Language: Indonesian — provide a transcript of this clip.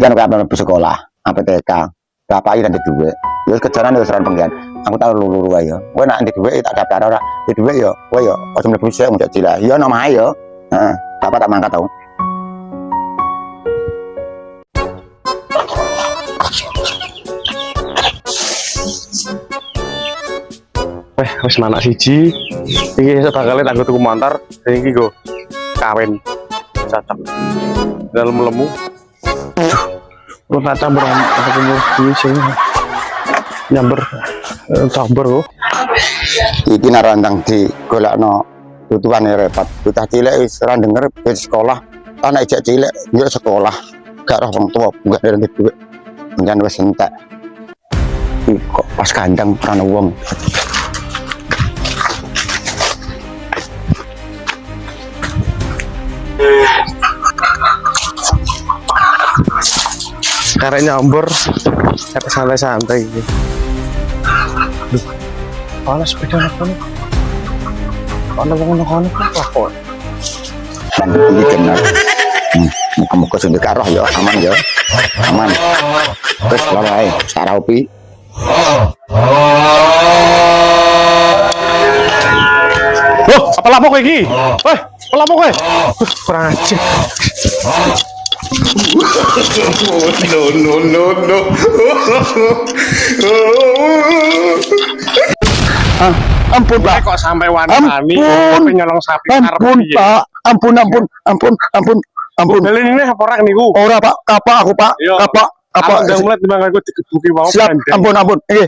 Pengen kapan sekolah, apa TK, bapak nanti duit. Ya kejaran ya seran pengen. Aku tahu lulu ayo. Kowe nak nanti duit tak daftar ora. Di duit yo, kowe yo pas mlebu sik njak cilik. Yo nama ayo. Heeh, bapak tak mangkat tau. Wis manak siji. Iki bakal tak tuku montor, iki go kawin. Cocok. Dalam lemu. Lu tak campur apa kumur iki sing nyamber campur kok. Iki narandang di golekno tutuane repot. Bocah cilik wis ora denger wis sekolah. Anak ijek cilik yo sekolah. Gak roh wong tuwa gak ada duit. Jangan wis entek. Kok pas kandang ana wong. Karek nyambur kata santai-santai gitu. Ana sepeda kono. Ana wong kono kok. Iki kenal. Muka-muka sing karoh ya aman ya. Aman. Wis lha wae, tak raupi. Loh, apa lapo kowe iki? Weh, apa lapo kowe? Kurang ajar. No. Ampun Pak. Kok sampai wani-wani Ampun. nyolong sapi Ampun Pak. Ampun. Dalin ini apa orang niku? Ora Pak, kapak aku Pak. Iya. Kapak. Udah mulai timbang aku digebuki mau Siap. Ampun. Aduh.